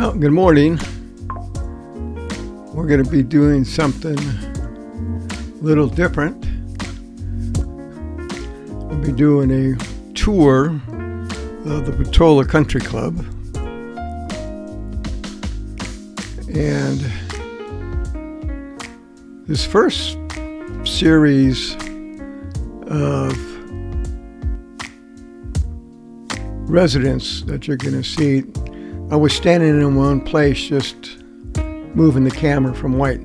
Well, good morning. We're going to be doing something a little different. We'll be doing a tour of the Portola Country Club. And this first series of residents that you're going to see, I was standing in one place just moving the camera from right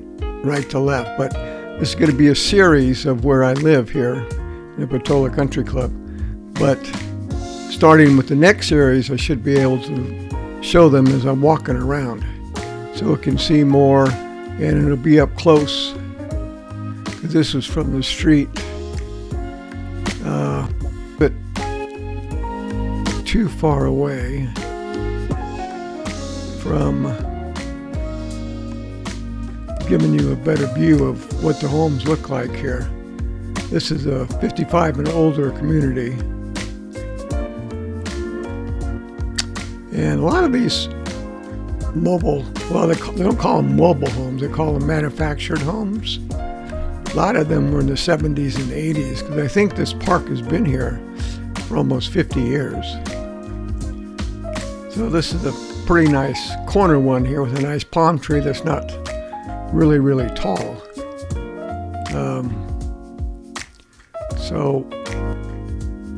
to left, but this is going to be a series of where I live here in the Portola Country Club. But starting with the next series, I should be able to show them as I'm walking around so it can see more, and it'll be up close. This is from the street, but too far away from giving you a better view of what the homes look like here. This is a 55 and older community. And a lot of these mobile, well, they don't call them mobile homes, they call them manufactured homes. A lot of them were in the 70s and 80s, because I think this park has been here for almost 50 years. So this is a pretty nice corner one here with a nice palm tree that's not really tall. So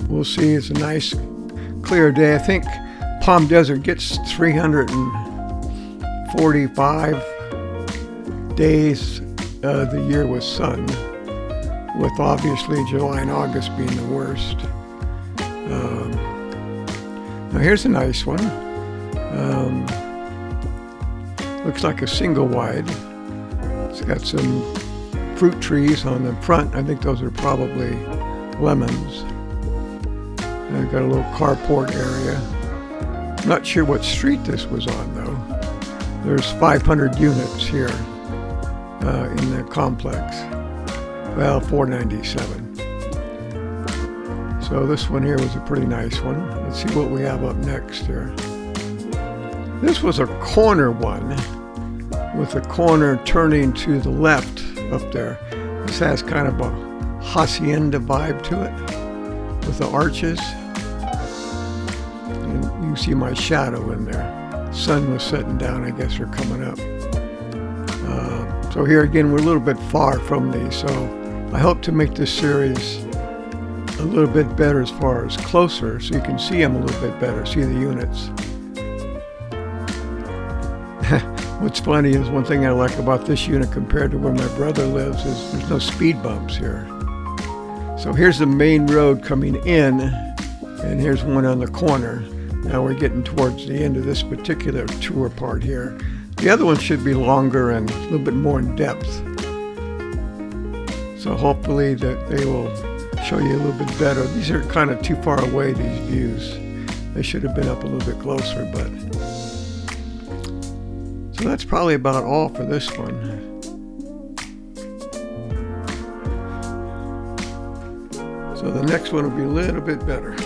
we'll see. It's a nice clear day. I think Palm Desert gets 345 days the year with sun, with obviously July and August being the worst. Now here's a nice one. Looks like a single wide. It's got some fruit trees on the front. I think those are probably lemons. And I've got a little carport area. I'm not sure what street this was on though. There's 500 units here in the complex. Well, 497. So this one here was a pretty nice one. Let's see what we have up next here. This was a corner one with the corner turning to the left up there. This has kind of a hacienda vibe to it with the arches. And you can see my shadow in there. Sun was setting down, I guess, or coming up. So here again, we're a little bit far from these, so I hope to make this series a little bit better as far as closer, so you can see them a little bit better, see the units. What's funny is one thing I like about this unit compared to where my brother lives is there's no speed bumps here. So here's the main road coming in, and here's one on the corner. Now we're getting towards the end of this particular tour part here. The other one should be longer and a little bit more in depth. So hopefully that they will show you a little bit better. These are kind of too far away, these views. They should have been up a little bit closer, but... So that's probably about all for this one. So the next one will be a little bit better.